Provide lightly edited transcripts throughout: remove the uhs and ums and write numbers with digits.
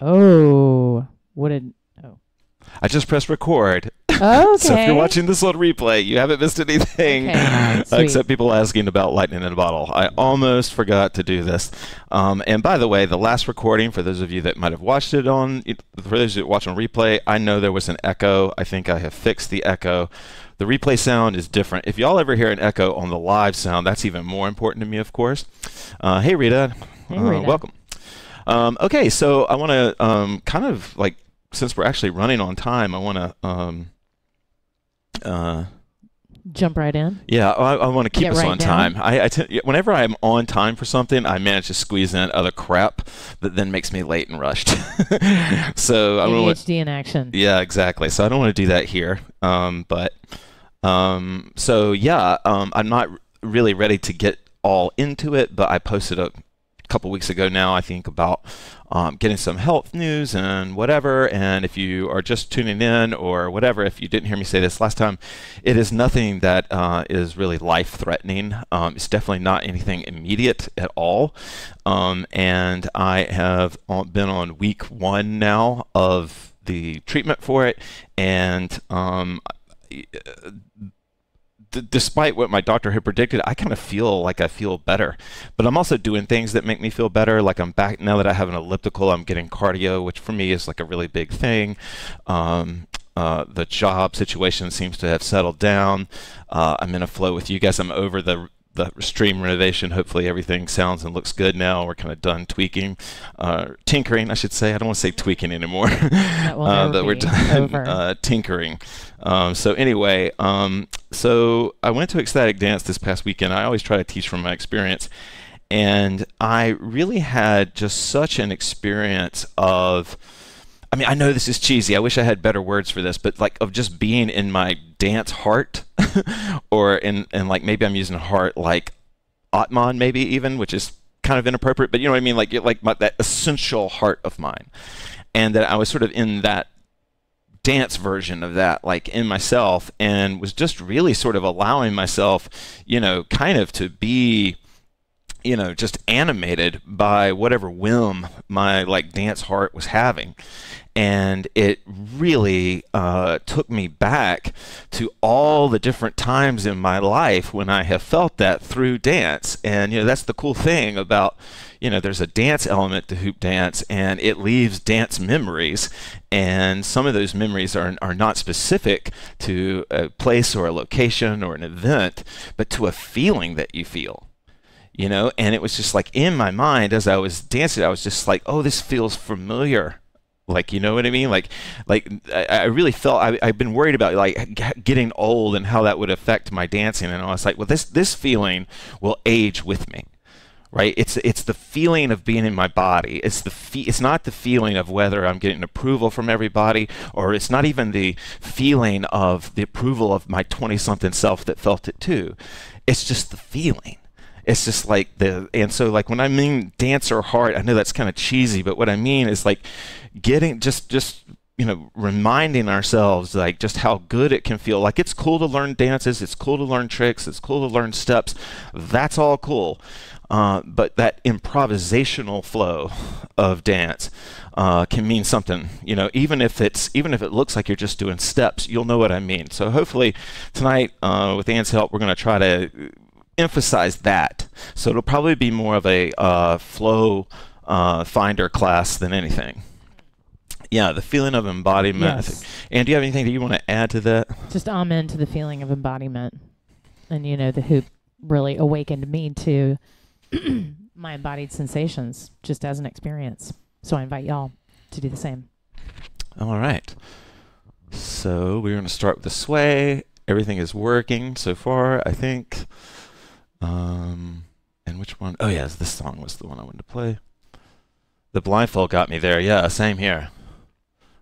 Oh, what did? Oh, I just pressed record. So if you're okay. watching this on replay, you haven't missed anything Okay, sweet. except people asking about lightning in a bottle. I almost forgot to do this. And by the way, the last recording, for those of you that might have watched it for those that watch on replay, I know there was an echo. I think I have fixed the echo. The replay sound is different. If y'all ever hear an echo on the live sound, that's even more important to me, of course. Hey, Rita. Hey, Rita. Welcome. Okay, so I want to kind of like, since we're actually running on time, I want to uh, Jump right in. yeah, I want to keep Get us right on time. down. Whenever I'm on time for something, I manage to squeeze in other crap that then makes me late and rushed. So I don't want. ADHD in action. Yeah, exactly. So I don't want to do that here. So yeah, I'm not really ready to get all into it, but I posted a couple weeks ago now, I think, about getting some health news and whatever. And if you are just tuning in or whatever, if you didn't hear me say this last time, it is nothing that is really life-threatening. It's definitely not anything immediate at all. And I have been on week 1 now of the treatment for it, and despite what my doctor had predicted, I kind of feel like I feel better. But I'm also doing things that make me feel better. Like I'm back now that I have an elliptical, I'm getting cardio, which for me is like a really big thing. The job situation seems to have settled down. I'm in a flow with you guys. I'm over the stream renovation. Hopefully everything sounds and looks good now. We're kind of done tweaking, tinkering, I should say. I don't want to say tweaking anymore. That will never That we're be done over. tinkering. So anyway, so I went to ecstatic dance this past weekend. I always try to teach from my experience, and I really had just such an experience of. I mean, I know this is cheesy. I wish I had better words for this, but like of just being in my dance heart, or in like maybe I'm using heart like Atman maybe even, which is kind of inappropriate, but you know what I mean, like that essential heart of mine, and that I was sort of in that dance version of that, like in myself, and was just really sort of allowing myself, kind of to be, just animated by whatever whim my like dance heart was having. And it really took me back to all the different times in my life when I have felt that through dance. And that's the cool thing about, there's a dance element to hoop dance, and it leaves dance memories. And some of those memories are not specific to a place or a location or an event, but to a feeling that you feel. And it was just like in my mind as I was dancing, I was just like, oh, this feels familiar. Like, you know what I mean? Like I really felt I've been worried about like getting old and how that would affect my dancing, and I was like, well, this feeling will age with me, right? It's the feeling of being in my body. It's not the feeling of whether I'm getting approval from everybody, or it's not even the feeling of the approval of my 20-something self that felt it too. It's just the feeling. It's just like and so like when I mean dancer heart, I know that's kind of cheesy, but what I mean is like getting just reminding ourselves like just how good it can feel. Like it's cool to learn dances, it's cool to learn tricks, it's cool to learn steps. That's all cool. But that improvisational flow of dance can mean something. Even if it looks like you're just doing steps, you'll know what I mean. So hopefully tonight, with Anne's help, we're going to try to emphasize that. So it'll probably be more of a flow finder class than anything. Yeah, the feeling of embodiment. Yes. And do you have anything that you want to add to that? Just amen to the feeling of embodiment. And, the hoop really awakened me to my embodied sensations just as an experience. So I invite y'all to do the same. All right. So we're going to start with the sway. Everything is working so far, I think. And which one? Oh, yes, this song was the one I wanted to play. The blindfold got me there. Yeah, same here.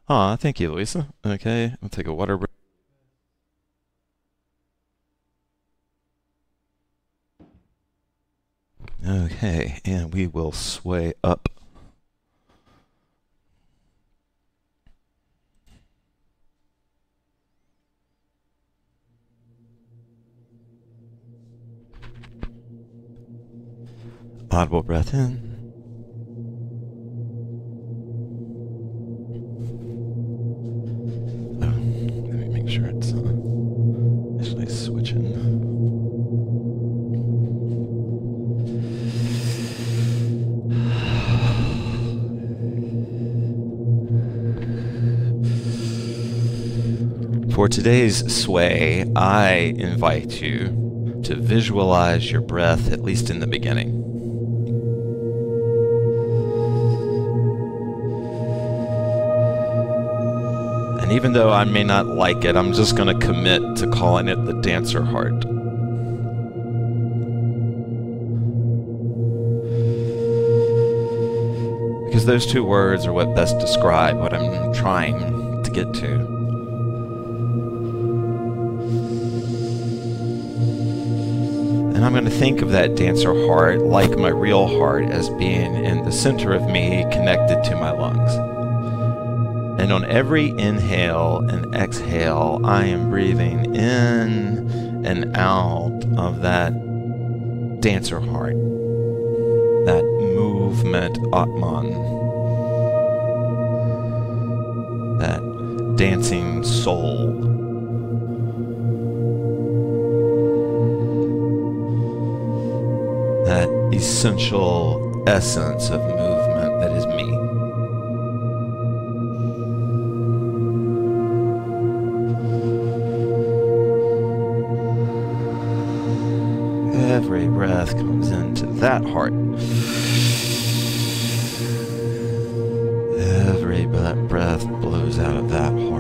Aw, thank you, Louisa. Okay, I'll take a water break. Okay, and we will sway up. Audible breath in. For today's sway, I invite you to visualize your breath, at least in the beginning. And even though I may not like it, I'm just going to commit to calling it the dancer heart. Because those two words are what best describe what I'm trying to get to. And I'm going to think of that dancer heart like my real heart as being in the center of me, connected to my lungs. And on every inhale and exhale, I am breathing in and out of that dancer heart, that movement Atman, that dancing soul. That essential essence of movement that is me. Every breath comes into that heart. Every breath blows out of that heart.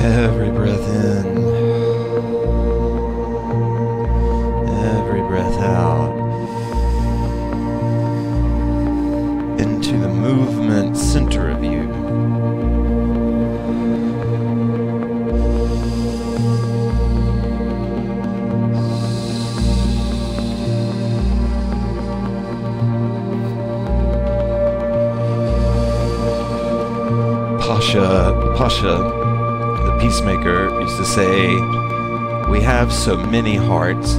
Every breath in, every breath out, into the movement center of you. Pasha, the peacemaker, used to say, we have so many hearts,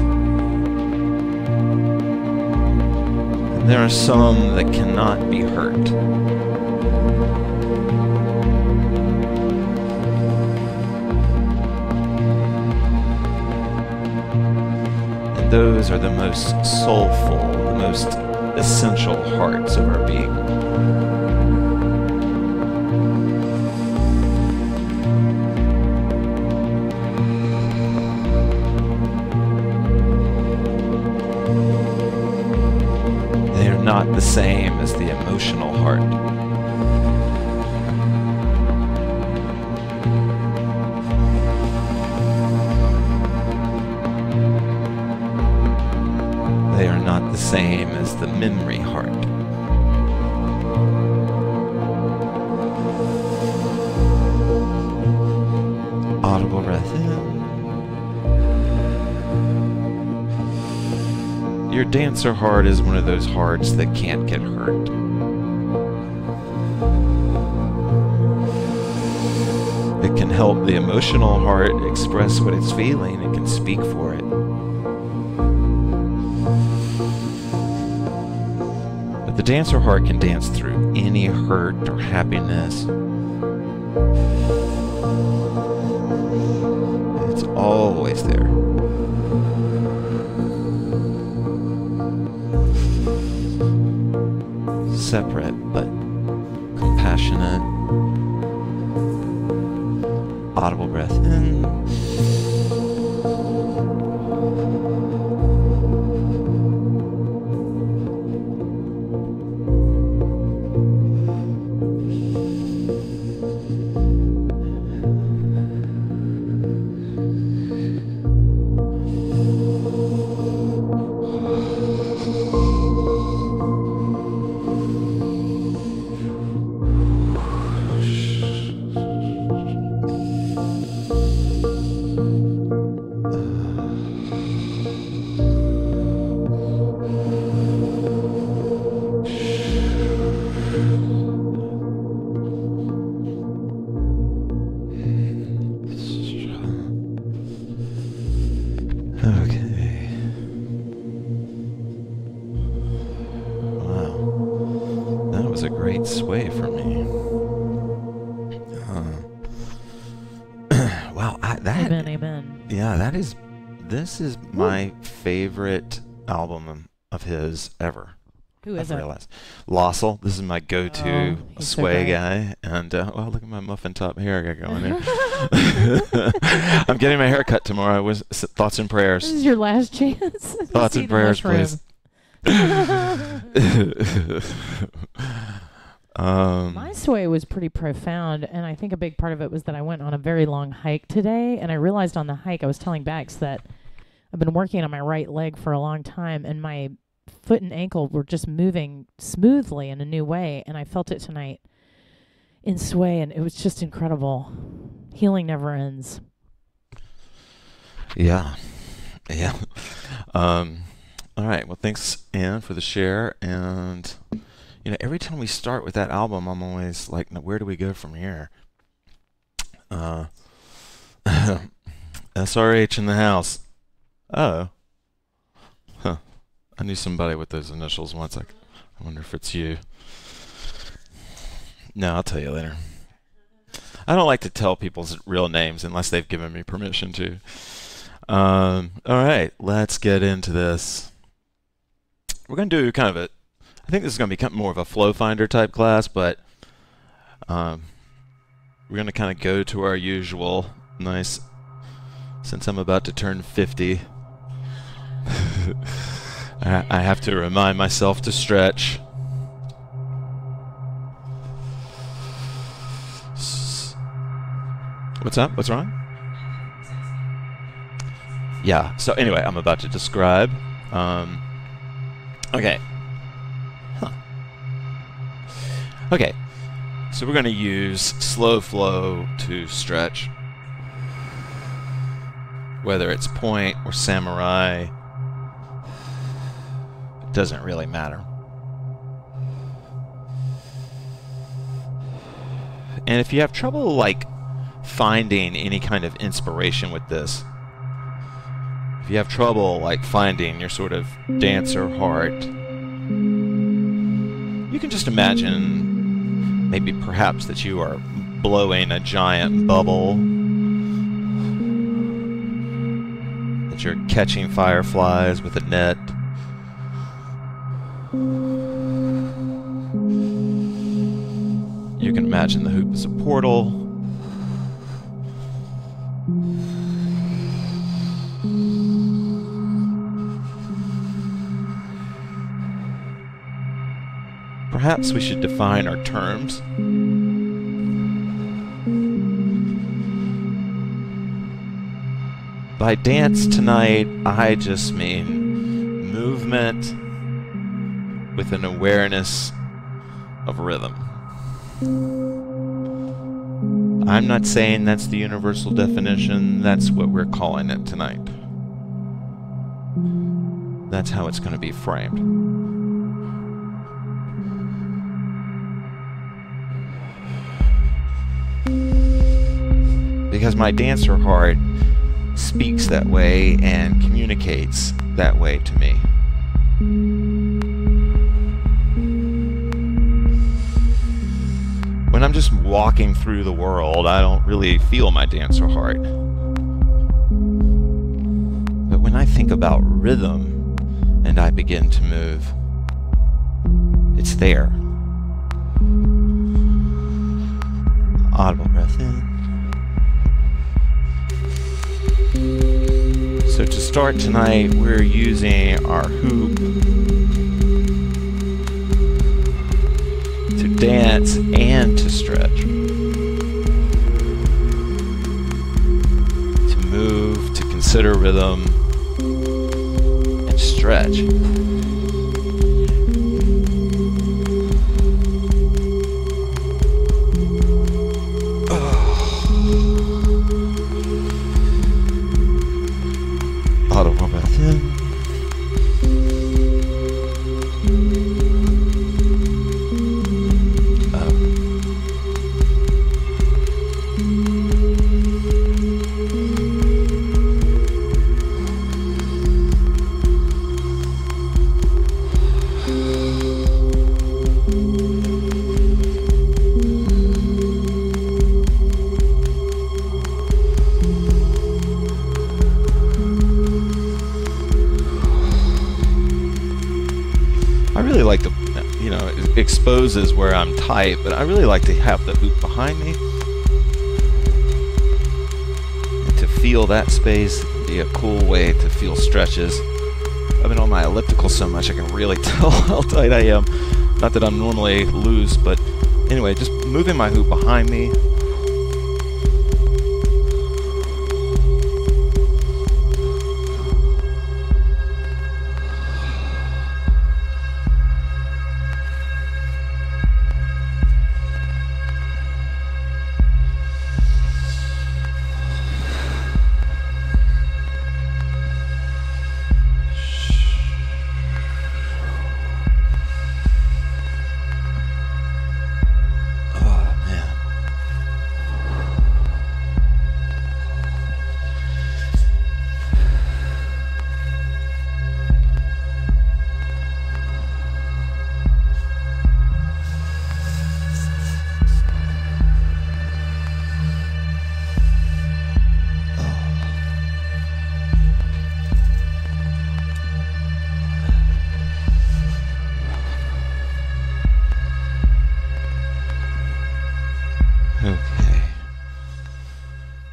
and there are some that cannot be hurt. And those are the most soulful, the most essential hearts of our being. Not the same as the emotional heart. They are not the same as the memory heart. Audible breath in. Your dancer heart is one of those hearts that can't get hurt. It can help the emotional heart express what it's feeling. It can speak for it. But the dancer heart can dance through any hurt or happiness. It's always there. Separate but compassionate. Audible breath in. Wow, Amen, amen. Yeah, this is my favorite album of his ever. Who is I've it? realized. Lossell, this is my go-to he's so sway great. guy. And, well, look at my muffin top hair I got going there. I'm getting my hair cut tomorrow. Thoughts and prayers. This is your last chance. Thoughts and prayers, please. My sway was pretty profound, and I think a big part of it was that I went on a very long hike today, and I realized on the hike, I was telling Bax that I've been working on my right leg for a long time, and my foot and ankle were just moving smoothly in a new way, and I felt it tonight in sway, and it was just incredible. Healing never ends. Yeah. All right. Well, thanks, Anne, for the share. And every time we start with that album, I'm always like, now, where do we go from here? SRH in the house. Oh. Huh. I knew somebody with those initials once. I wonder if it's you. No, I'll tell you later. I don't like to tell people's real names unless they've given me permission to. All right, let's get into this. We're going to do kind of I think this is going to become more of a flow finder type class, but we're going to kind of go to our usual nice, since I'm about to turn 50. I have to remind myself to stretch. What's up? What's wrong? Yeah, so anyway, I'm about to describe. Okay. Huh. Okay, so we're going to use slow flow to stretch. Whether it's point or samurai, it doesn't really matter. And if you have trouble, like, finding any kind of inspiration with this, if you have trouble, like, finding your sort of dancer heart, you can just imagine maybe perhaps that you are blowing a giant bubble, that you're catching fireflies with a net. You can imagine the hoop as a portal. Perhaps we should define our terms. By dance tonight, I just mean movement with an awareness of rhythm. I'm not saying that's the universal definition. That's what we're calling it tonight. That's how it's going to be framed. Because my dancer heart speaks that way and communicates that way to me. When I'm just walking through the world, I don't really feel my dancer heart. But when I think about rhythm and I begin to move, it's there. Audible breath in. So to start tonight, we're using our hoop to dance and to stretch. To move, to consider rhythm, and stretch. Audible breath in. exposes where I'm tight, but I really like to have the hoop behind me. And to feel that space would be a cool way to feel stretches. I've been on my elliptical so much I can really tell how tight I am. Not that I'm normally loose, but anyway, just moving my hoop behind me. Okay.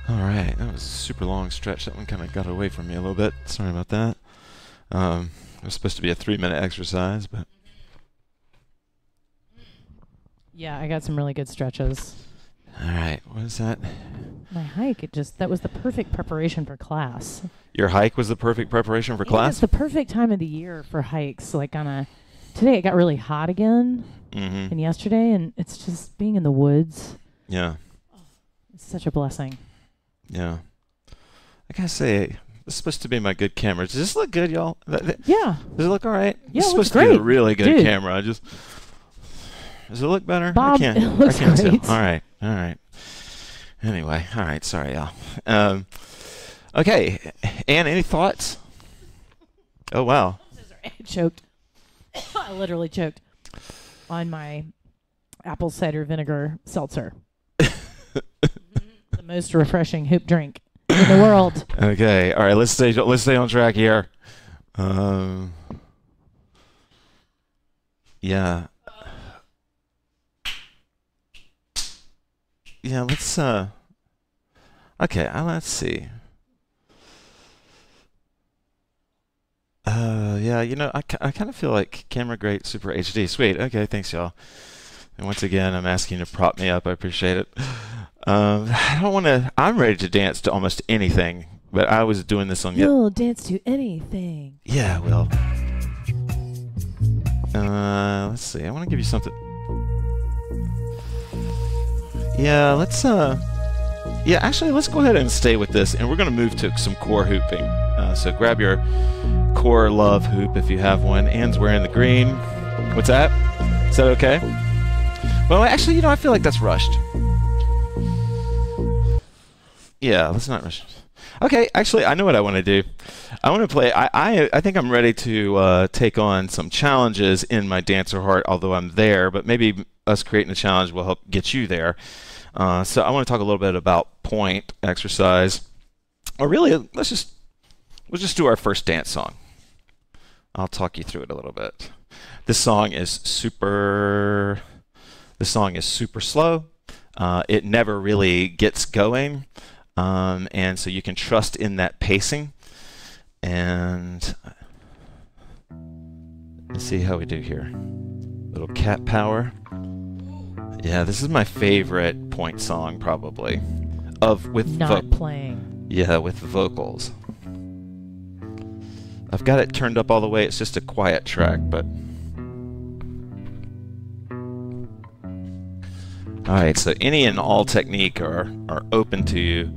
Alright, that was a super long stretch. That one kind of got away from me a little bit. Sorry about that. It was supposed to be a 3-minute exercise, but... Yeah, I got some really good stretches. Alright, what is that? My hike, that was the perfect preparation for class. Your hike was the perfect preparation for class? It's the perfect time of the year for hikes. Like today it got really hot again, and yesterday, and it's just being in the woods. Yeah. It's such a blessing. Yeah. I gotta say, this is supposed to be my good camera. Does this look good, y'all? Yeah. Does it look all right? Yeah, it's it looks supposed to be great. a really good Dude. camera. Does it look better? Bob, I can't, it looks I can't great. tell. All right. Anyway, all right. Sorry, y'all. Okay. Ann, any thoughts? Oh, wow. I choked. I literally choked on my apple cider vinegar seltzer. The most refreshing hoop drink in the world. Okay. All right. Let's stay on track here. Yeah. Yeah, let's okay, let's see. Yeah, I kind of feel like camera great, super HD. Sweet. Okay, thanks, y'all. And once again, I'm asking you to prop me up. I appreciate it. I don't want to. I'm ready to dance to almost anything, but I was doing this on. You'll dance to anything. Yeah, well. Let's see. I want to give you something. Yeah, let's actually let's go ahead and stay with this, and we're going to move to some core hooping. So grab your core love hoop if you have one. Ann's wearing the green. What's that? Is that okay? Well, actually, I feel like that's rushed. Yeah, let's not rush. Okay, actually, I know what I want to do. I want to play. I think I'm ready to take on some challenges in my dancer heart, although I'm there, but maybe us creating a challenge will help get you there. So I want to talk a little bit about point exercise. Or really, we'll just do our first dance song. I'll talk you through it a little bit. This song is super slow. It never really gets going. And so you can trust in that pacing. And let's see how we do here. Little cat power. Yeah, this is my favorite point song probably. Not playing. Yeah, with vocals. I've got it turned up all the way. It's just a quiet track, but alright, so any and all technique are open to you.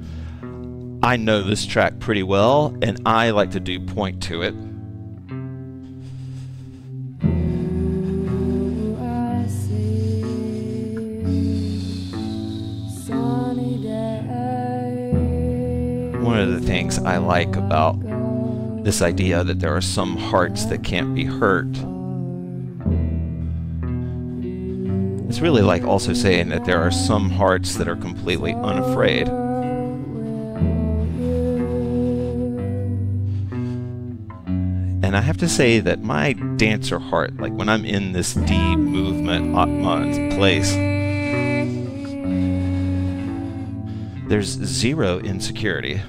I know this track pretty well, and I like to do point to it. One of the things I like about this idea that there are some hearts that can't be hurt, it's really like also saying that there are some hearts that are completely unafraid. And I have to say that my dancer heart, like when I'm in this deep movement place, there's zero insecurity.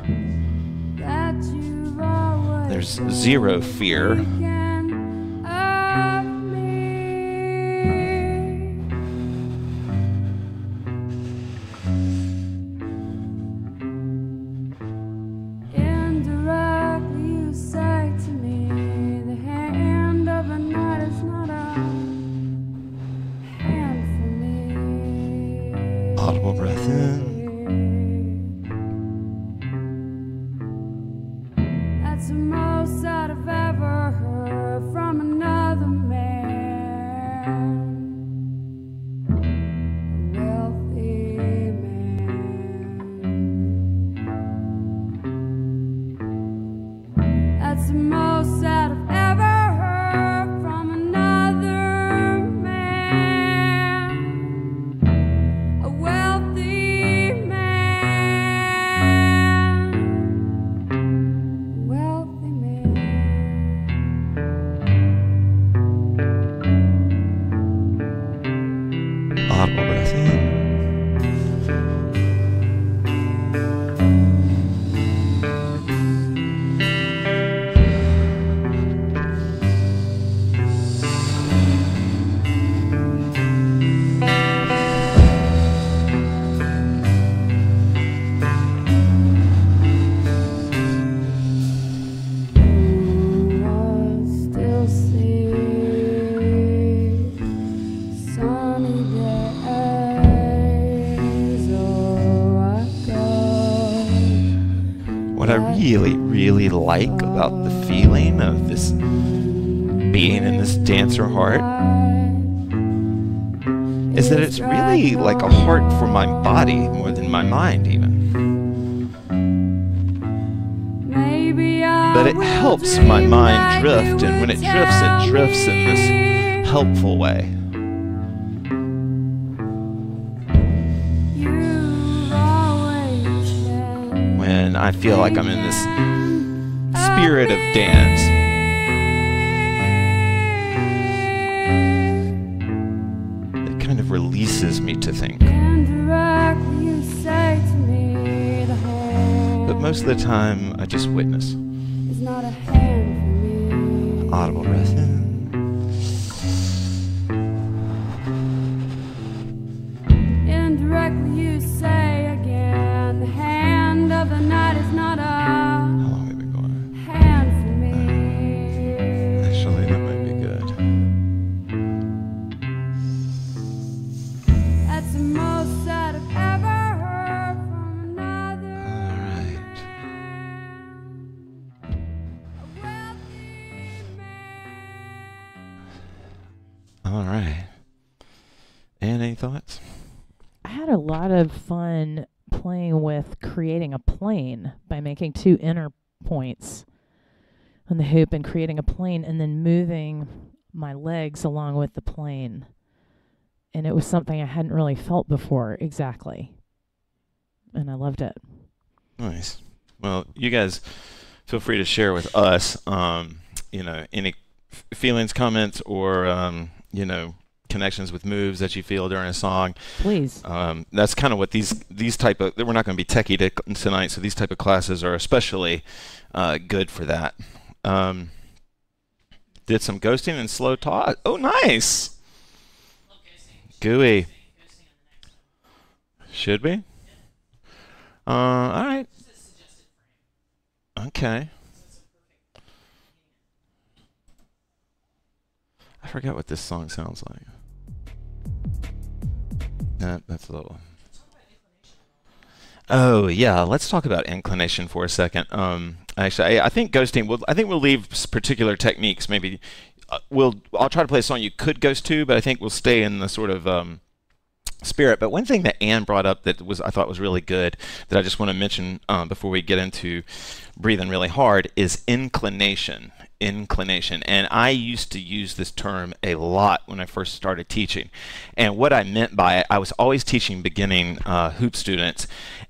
There's zero fear. Audible breath in. That's the most that I've ever heard from another man. A wealthy man. That's the most that I've ever heard from another man. A wealthy man. Wealthy man. Audible breath in. Still see sunny days. Oh, I go. What I really, really like about the feeling of this being in this dancer heart is that it's really like a heart for my body more than my mind even. But it helps my mind drift, and when it drifts in this helpful way. When I feel like I'm in this spirit of dance. It kind of releases me to think. But most of the time, I just witness. Not a hand for me. Audible breath in. Indirectly you say again, the hand of the night is not a How long have we been going? hand for me. Actually, that might be good. That's the most that I've ever heard from another. All right. All right. And any thoughts? I had a lot of fun playing with creating a plane by making two inner points on the hoop and creating a plane and then moving my legs along with the plane. And it was something I hadn't really felt before exactly. And I loved it. Nice. Well, you guys feel free to share with us, any feelings, comments, or, connections with moves that you feel during a song. Please. That's kind of what these type of, we're not going to be techie tonight, so these type of classes are especially good for that. Did some ghosting and slow talk. Oh, nice. Gooey. Should we? All right. Okay. I forgot what this song sounds like. That's a little. Oh yeah, let's talk about inclination for a second. Actually, I think ghosting. I think we'll leave particular techniques. Maybe I'll try to play a song you could ghost to, but I think we'll stay in the sort of spirit. But one thing that Anne brought up that I thought was really good that I just want to mention before we get into breathing really hard is inclination. And I used to use this term a lot when I first started teaching. And what I meant by it, I was always teaching beginning hoop students,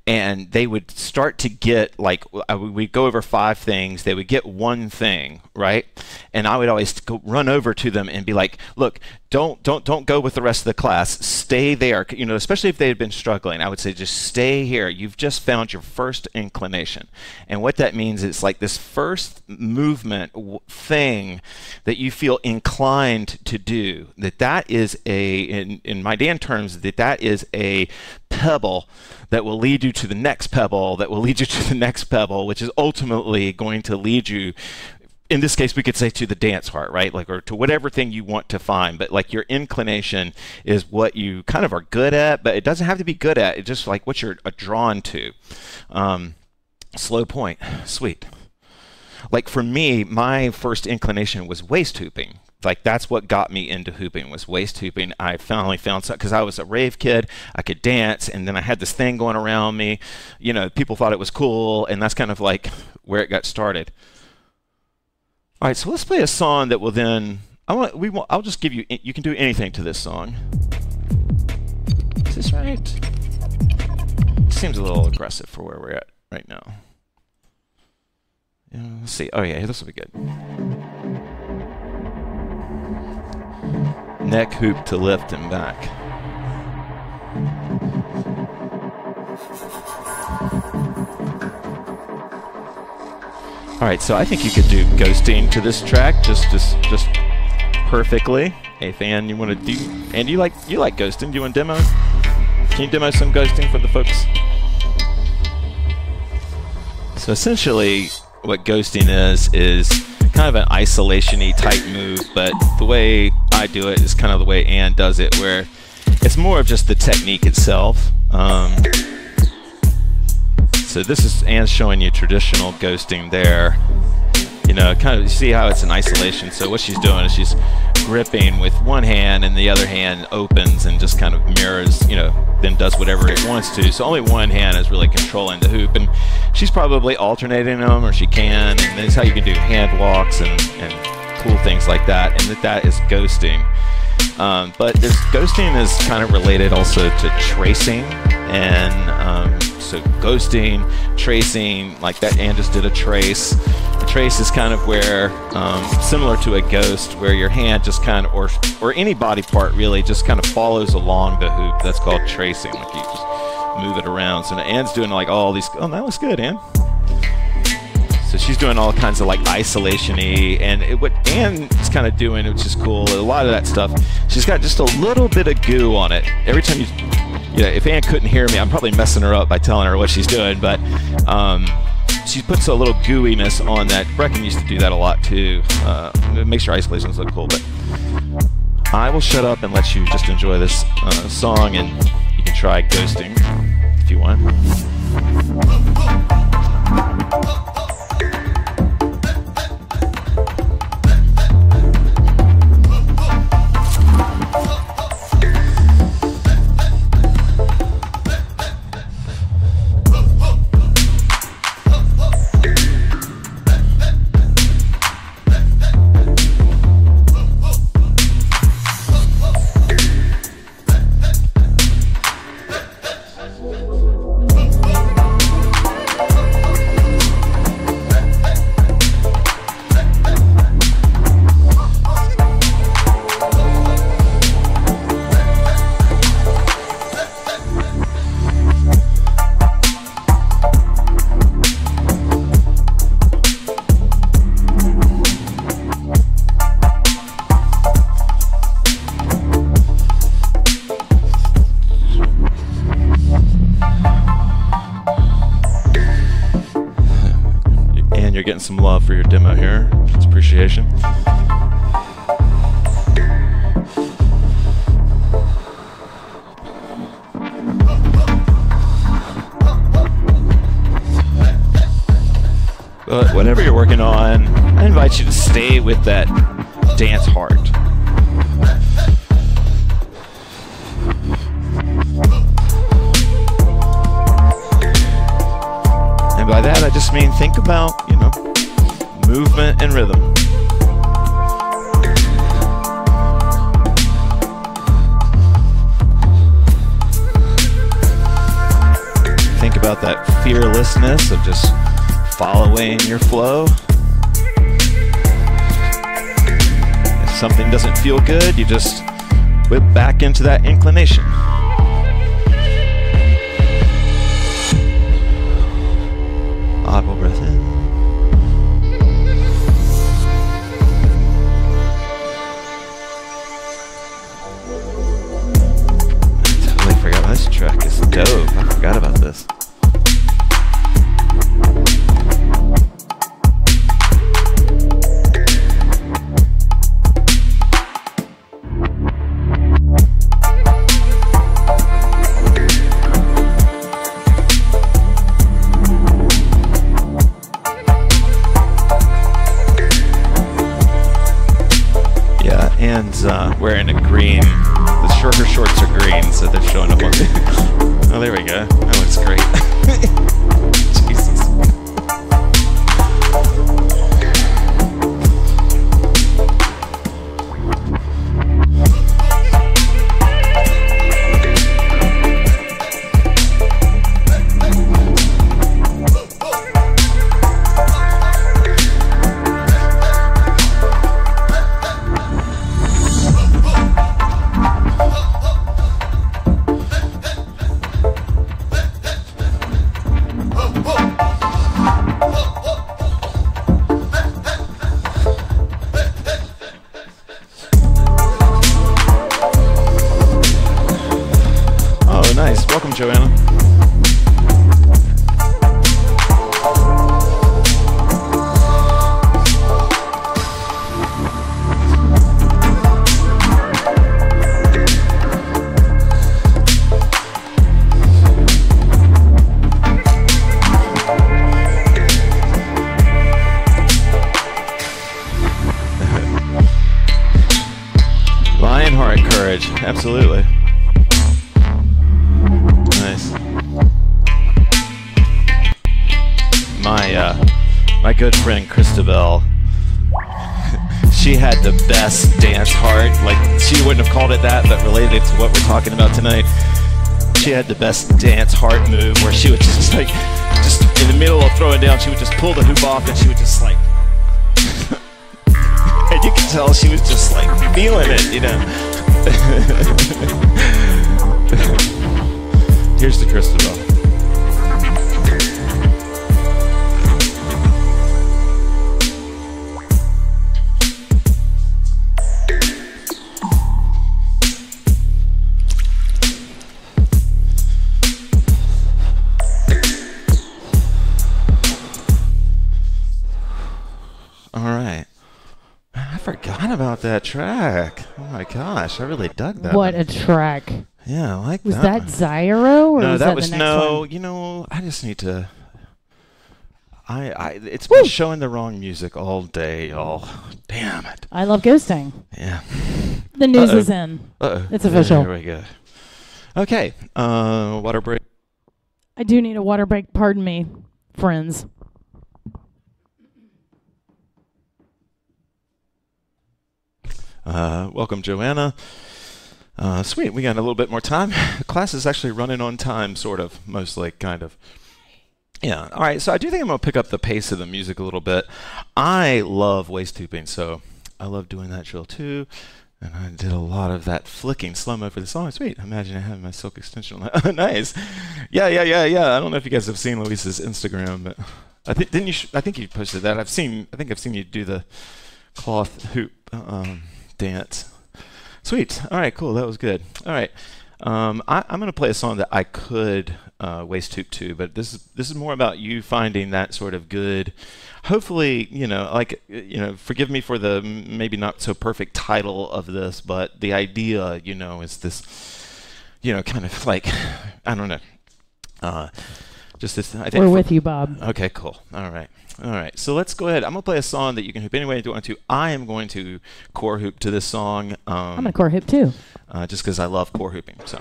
and they would start to get, like, we'd go over 5 things, they would get 1 thing, right? And I would always run over to them and be like, look, don't go with the rest of the class, stay there. You know, especially if they had been struggling, I would say just stay here. You've just found your first inclination. And what that means is like this first movement thing that you feel inclined to do, that is in my Dan terms, that is a pebble that will lead you to the next pebble, that will lead you to the next pebble, which is ultimately going to lead you, in this case, we could say to the dance part, right? Like, or to whatever thing you want to find. But like your inclination is what you kind of are good at, but it doesn't have to be good at. It's just like what you're drawn to. Slow point, sweet. Like for me, my first inclination was waist hooping. Like that's what got me into hooping, was waist hooping. I finally found something, because I was a rave kid, I could dance, and then I had this thing going around me. You know, people thought it was cool, and that's kind of like where it got started. All right, so let's play a song that will then, I'll just give you, you can do anything to this song. Is this right? Seems a little aggressive for where we're at right now. Yeah, let's see. Oh yeah, this will be good. Neck hoop to lift and back. All right, so I think you could do ghosting to this track just perfectly. Hey, fan, you want to do? And you like ghosting? Do you want to demo? Can you demo some ghosting for the folks? So essentially, what ghosting is kind of an isolation-y type move, but the way I do it is kind of the way Ann does it, where it's more of just the technique itself. So this is Ann's showing you traditional ghosting there. You know, kind of, you see how it's in isolation. So what she's doing is she's gripping with one hand, and the other hand opens and just kind of mirrors, you know, then does whatever it wants to. So only one hand is really controlling the hoop, and she's probably alternating them, or she can, and that's how you can do hand walks and cool things like that, and that is ghosting. But ghosting is kind of related also to tracing, and so ghosting, tracing, like that Ann just did a trace. A trace is kind of where, similar to a ghost, where your hand just kind of, or any body part really, just kind of follows along the hoop. That's called tracing, like you just move it around. So now Ann's doing like all these, oh, that looks good, Ann. So she's doing all kinds of like isolation-y, and what Ann's kind of doing, which is cool, a lot of that stuff, she's got just a little bit of goo on it. Every time you know, if Ann couldn't hear me, I'm probably messing her up by telling her what she's doing, but she puts a little gooiness on that. Brecken used to do that a lot too. It makes your isolations look cool, but I will shut up and let you just enjoy this song, and you can try ghosting if you want. Getting some love for your demo here. It's appreciation. But whatever you're working on, I invite you to stay with that dance heart. And by that I just mean think about, you know, movement and rhythm. Think think about that fearlessness of just following your flow. If something doesn't feel good, you just whip back into that inclination. Audible breath in. This track is dope. I forgot about this. Yeah, and wearing a green. The shorter shorts are green, so they're showing up on the... Oh, there we go. That looks great. Jesus. Welcome, Joanna. Lionheart courage, absolutely. My good friend Christabel, she had the best dance heart. Like, she wouldn't have called it that, but related to what we're talking about tonight, she had the best dance heart move where she would just like, just in the middle of throwing down, she would just pull the hoop off and she would just like, and you could tell she was just like feeling it, you know. Here's the Christabel. About that track. Oh my gosh, I really dug that. What one. A track. Yeah, I like was that. Was that Zyro or no, was that that was the next no, one? you know, I just need to it's been showing the wrong music all day, y'all. Damn it. I love ghosting. Yeah. The news is in. It's official. There we go. Okay. Water break. I do need a water break, pardon me, friends. Welcome, Joanna. Sweet, we got a little bit more time. The class is actually running on time, sort of, mostly, kind of. Yeah, all right, so I do think I'm going to pick up the pace of the music a little bit. I love waist hooping, so I love doing that drill too. And I did a lot of that flicking slow-mo for the song. Sweet, imagine I have my silk extension on that. Nice. Yeah. I don't know if you guys have seen Luis's Instagram, but I think you posted that. I think I've seen you do the cloth hoop dance. Sweet. All right, cool. That was good. All right. I'm going to play a song that I could waist hoop to, but this is more about you finding that sort of good, hopefully, forgive me for the maybe not so perfect title of this, but the idea, is this, kind of like, I don't know, just this. I think we're with you, Bob. Okay, cool. All right. So let's go ahead. I'm going to play a song that you can hoop any way you want to. I am going to core hoop to this song. I'm going to core hoop too. Just because I love core hooping. So.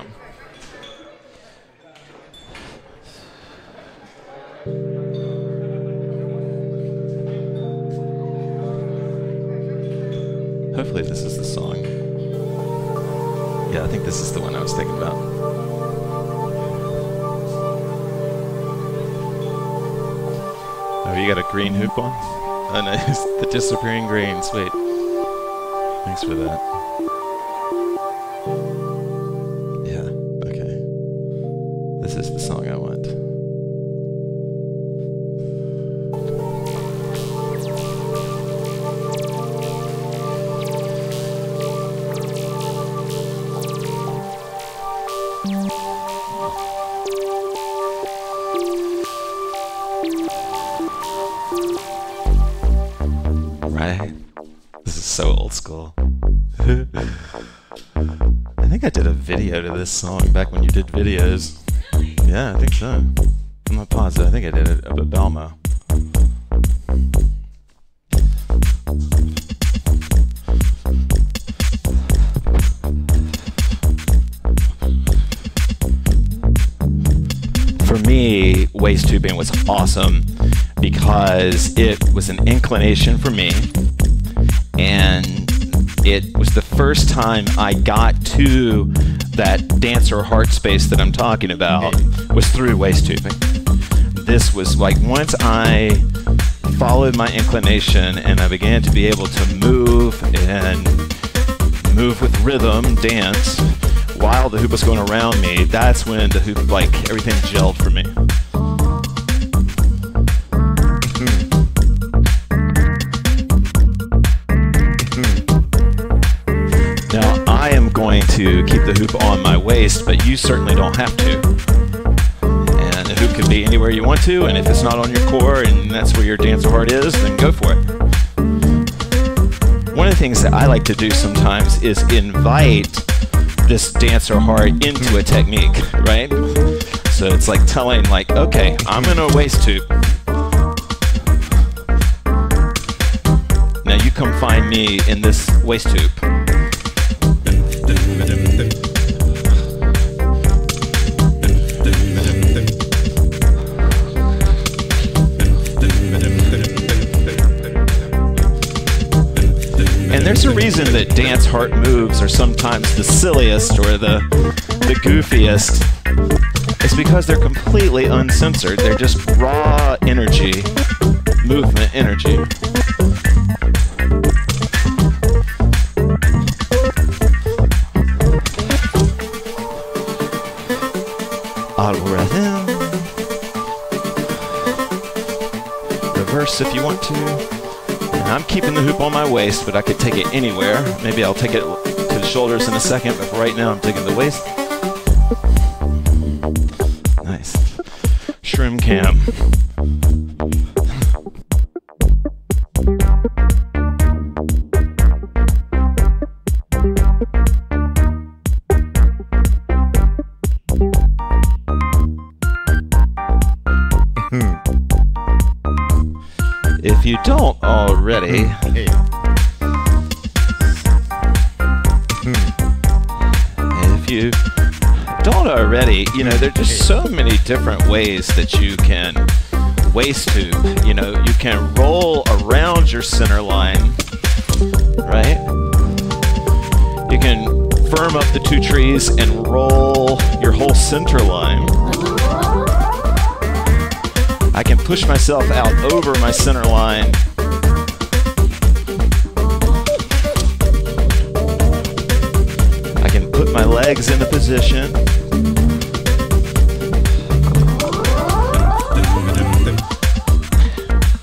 Hopefully this is the song. Yeah, I think this is the one I was thinking about. Oh, you got a green hoop on? Oh, nice. The disappearing green. Sweet. Thanks for that. Yeah, okay. This is the song I want. Right? This is so old school. I think I did a video to this song back when you did videos. Yeah, I think so. I'm not positive. I think I did it up at Belmo. For me, waist tubing was awesome because it was an inclination for me, and it was the first time I got to that dancer heart space that I'm talking about was through waist tubing. This was like once I followed my inclination and I began to be able to move and move with rhythm, dance, while the hoop was going around me, that's when the hoop, like, everything gelled for me. Now, I am going to keep the hoop on my waist, but you certainly don't have to. And the hoop can be anywhere you want to, and if it's not on your core and that's where your dancer heart is, then go for it. One of the things that I like to do sometimes is invite this dancer heart into a technique, right? So it's like telling, like, okay, I'm in a waist tube. Now you come find me in this waist tube. And there's a reason that dance heart moves are sometimes the silliest or the goofiest. It's because they're completely uncensored. They're just raw energy, movement energy. Audible breath in. Reverse if you want to. I'm keeping the hoop on my waist, but I could take it anywhere. Maybe I'll take it to the shoulders in a second, but for right now I'm taking the waist. Nice. Shroom cam. If you don't already, you know, there are just so many different ways that you can waist tube. You know, you can roll around your center line, right? You can firm up the two trees and roll your whole center line. I can push myself out over my center line. I can put my legs into position.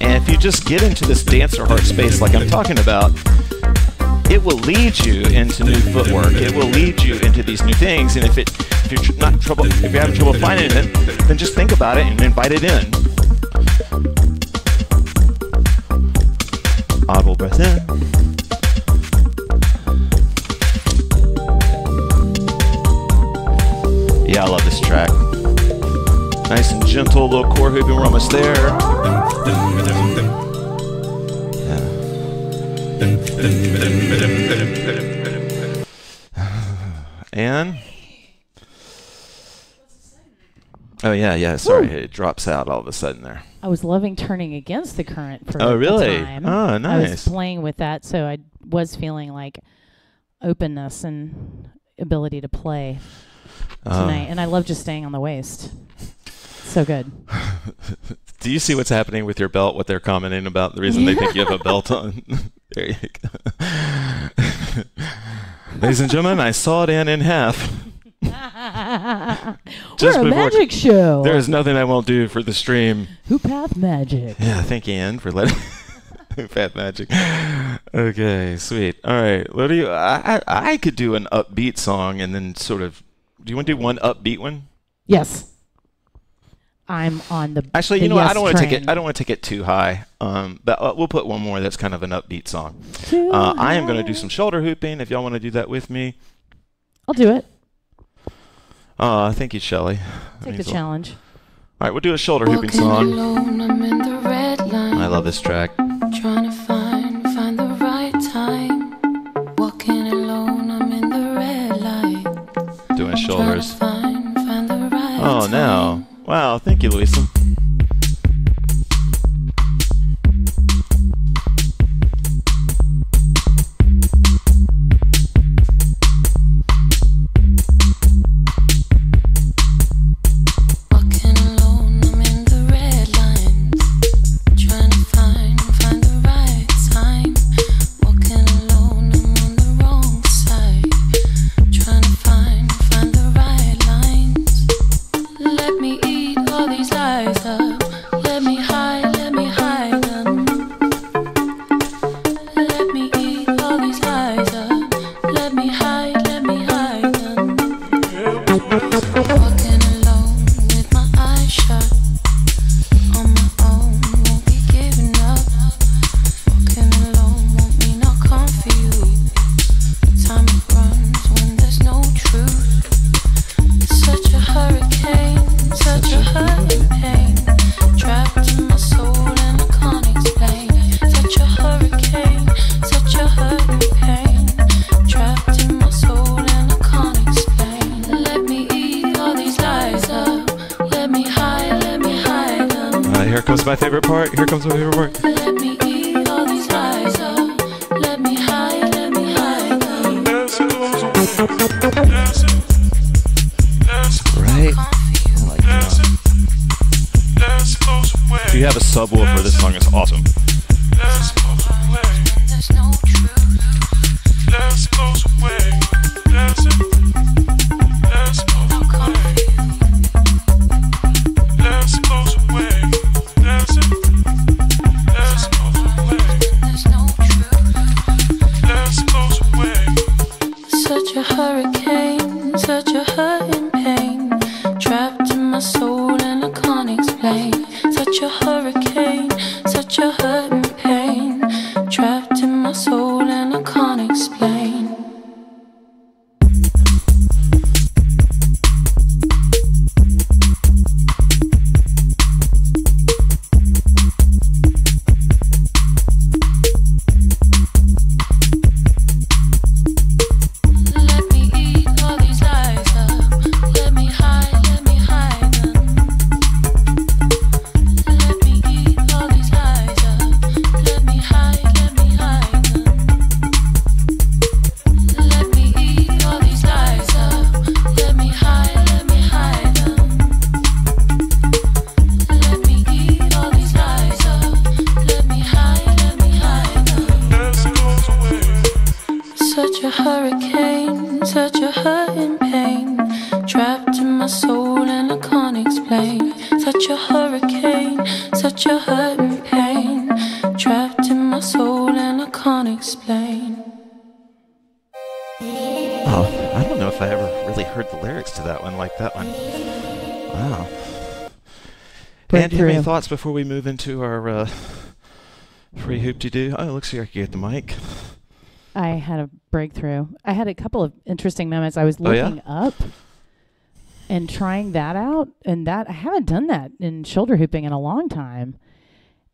And if you just get into this dancer heart space like I'm talking about, it will lead you into new footwork. It will lead you into these new things. And if you're having trouble finding it, then just think about it and invite it in. Audible breath in. Yeah, I love this track. Nice and gentle, little core hooping. We're almost there. And oh yeah, sorry, it drops out all of a sudden there. I was loving turning against the current for Oh, really? a time. Oh, nice. I was playing with that, so I was feeling like openness and ability to play tonight. And I love just staying on the waist. So good. Do you see what's happening with your belt? What they're commenting about? The reason they think you have a belt on. There you go. Ladies and gentlemen, I saw it in half. We're a magic show. There is nothing I won't do for the stream. HoopPath magic. Yeah, thank you, Ann, for letting. HoopPath magic. Okay, sweet. All right, what do you? I could do an upbeat song and then sort of. Do you want to do one upbeat one? Yes. I'm on the. Actually, the you know what? yes I don't want to take train. it. I don't want to take it too high. But we'll put one more that's kind of an upbeat song. Too I am going to high. do some shoulder hooping. If y'all want to do that with me. I'll do it. Thank you, Shelley. Take the challenge. All right, we'll do a shoulder hooping Walking song. alone, I'm in the red line. I love this track. Trying to find the right time. Walking alone, I'm in the red light. Doing Trying shoulders. to find the right Oh, time. no. Wow, thank you, Louisa. Walking alone, I'm in the red lines. Trying to find the right time. Walking alone, I'm on the wrong side. Trying to find the right lines. Let me eat all these lies up. Let me hide them. Let me eat all these lies up. Let me hide them. Walking alone with my eyes shut. On my own, won't be giving up. Walking alone won't mean I'll come for you. Time runs when there's no truth. Such a hurricane, such a hurting pain. Trapped in my soul and I can't explain. Such a hurricane, such a hurting pain. Trapped in my soul and I can't explain. Let me eat all these lies up. Let me hide them. Here comes my favorite part. Let me eat all these lies up. Let me hide them. Right? If you have a subwoofer, this song is awesome. There's no truth. I'll come for you. There's no truth. Such a hurricane, such a hurting pain. Trapped in my soul and I can't explain. Such a hurricane, such a hurting pain. Trapped in my soul and I can't explain. Let me eat all these lies up. Let me hide them. Let me eat all these lies up. Let me hide them. Let me eat all these lies up. Let me hide them. Let me eat all these lies up. Let me hide them. Such a hurricane, such a hurting pain. Trapped in my soul and I can't explain. Such a hurricane, such a hurting pain. Trapped in my soul and I can't explain. Oh, I don't know if I ever really heard the lyrics to that one like that one. Wow. And do you have any Breakthrough. thoughts before we move into our free hoop-de-doo? Oh, it looks like I can get the mic. I had a breakthrough. I had a couple of interesting moments. I was Oh, yeah? looking up and trying that out, and that I haven't done that in shoulder hooping in a long time.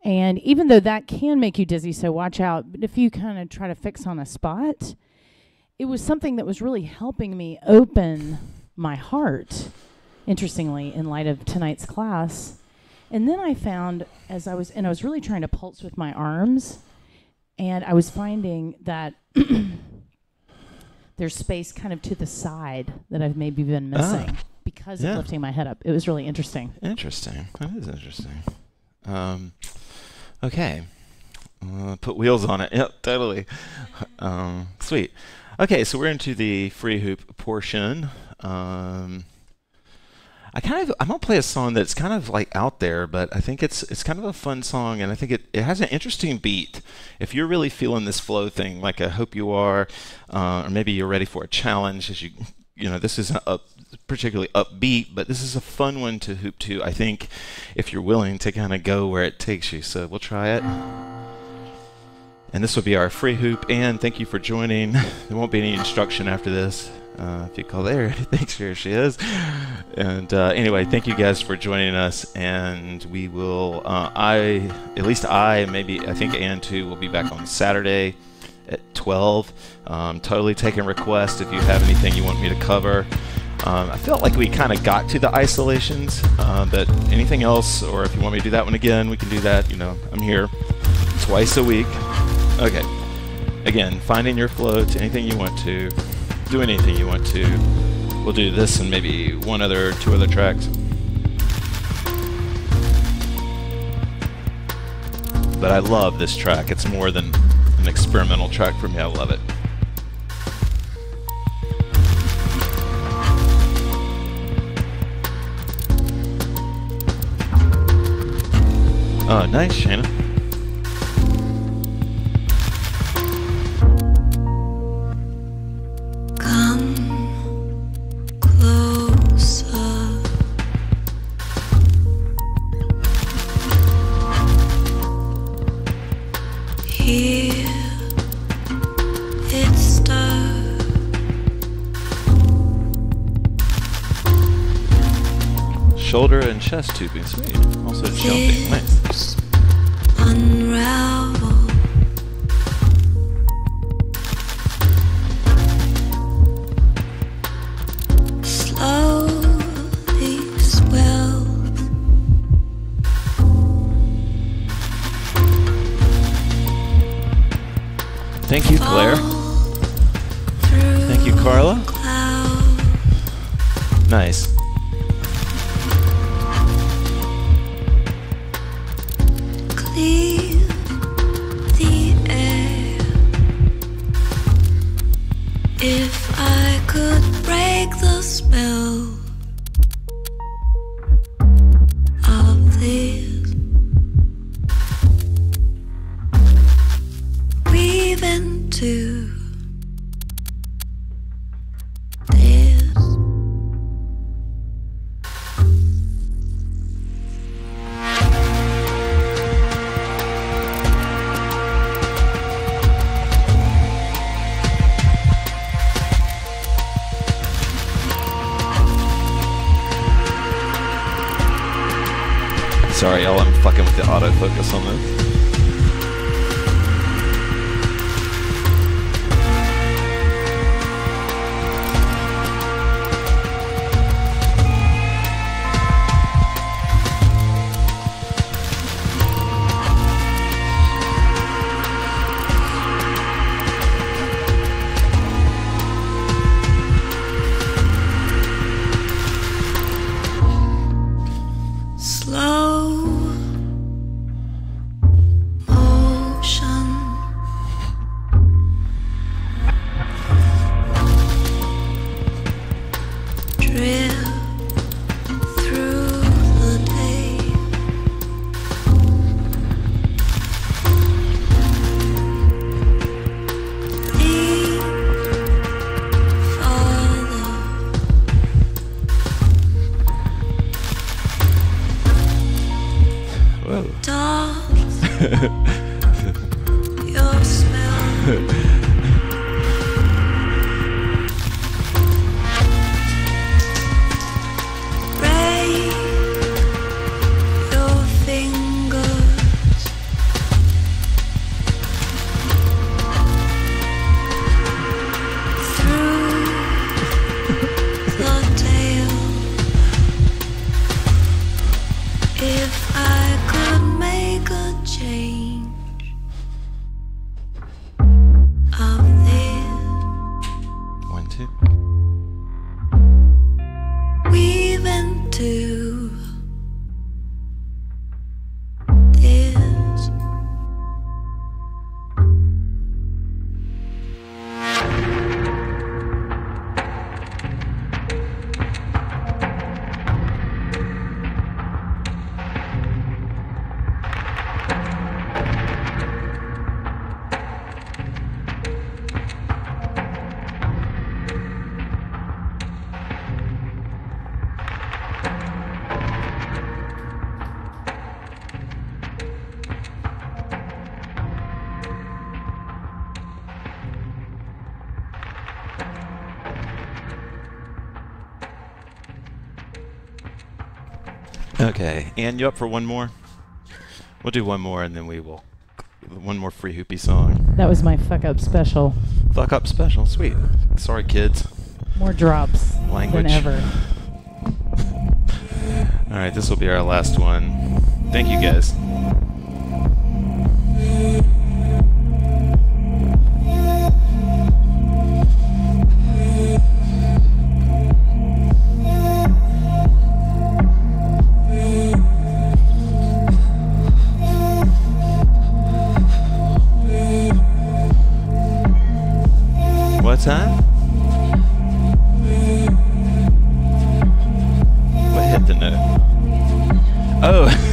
And even though that can make you dizzy, so watch out. But if you kind of try to fix on a spot, it was something that was really helping me open my heart, interestingly, in light of tonight's class. And then I found, I was really trying to pulse with my arms, and I was finding that there's space kind of to the side that I've maybe been missing. because Yeah. of lifting my head up. It was really interesting. Interesting. That is interesting. Okay. Put wheels on it. Yep, totally. Sweet. Okay, so we're into the free hoop portion. I'm gonna play a song that's kind of like out there, but I think it's kind of a fun song, and I think it has an interesting beat. If you're really feeling this flow thing, like I hope you are, or maybe you're ready for a challenge, as this isn't particularly upbeat, but this is a fun one to hoop to, I think, if you're willing to kind of go where it takes you. So we'll try it. And this will be our free hoop, and thank you for joining. There won't be any instruction after this. If you call there, thanks, here she is. And anyway, thank you guys for joining us, and we will, I think Ann too, will be back on Saturday at 12. Totally taking requests if you have anything you want me to cover. I felt like we kind of got to the isolations, but anything else, or if you want me to do that one again, we can do that. I'm here twice a week. Okay. Again, finding your flow to anything you want to. Do anything you want to. We'll do this and maybe two other tracks. But I love this track. It's more than an experimental track for me. I love it. Oh, nice, Shannon. Shoulder and chest tubing, sweet. Also jumping, nice. Unravel. Slowly swell. Thank you, Claire. Thank you, Carla. Nice. Clear the air. If I could break the spell of this, weave into this. Sorry, y'all, I'm fucking with the autofocus on this. Slow motion. Drift through the day. Lean farther. Whoa. Dogs, your smell. Break your fingers. Through the tail. If I could make a change, Okay, and you up for one more? We'll do one more, and then we will. One more free hoopy song. That was my fuck up special. Fuck up special. Sweet. Sorry, kids. More drops Language. than ever. All right, this will be our last one. Thank you, guys. What time? What hit the note? Oh.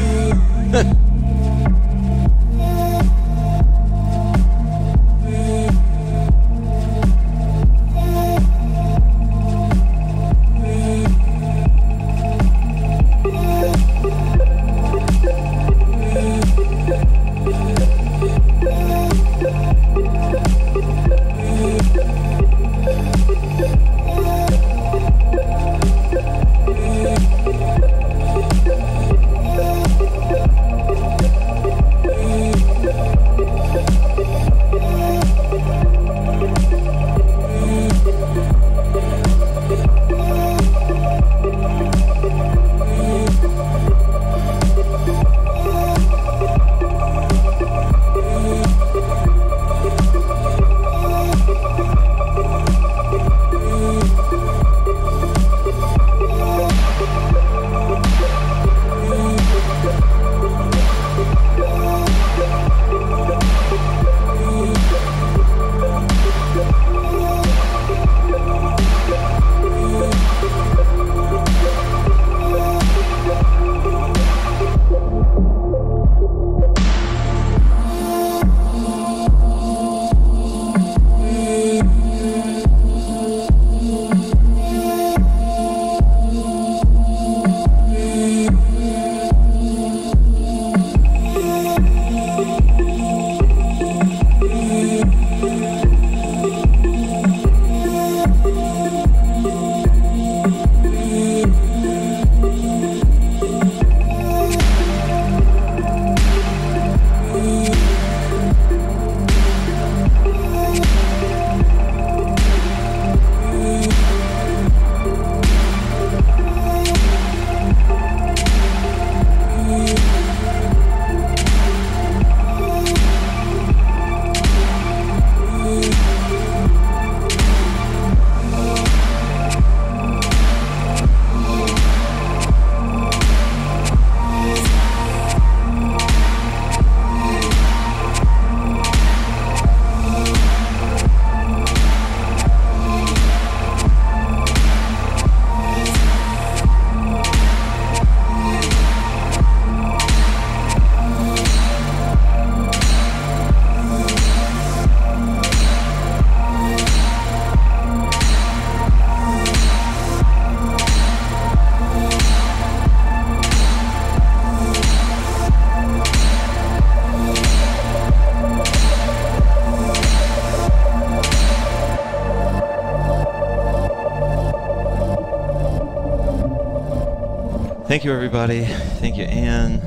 Thank you, everybody. Thank you, Anne.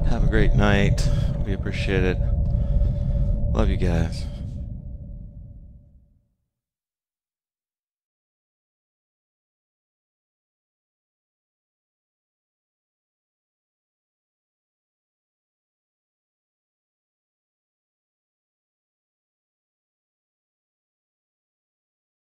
Have a great night. We appreciate it. Love you guys.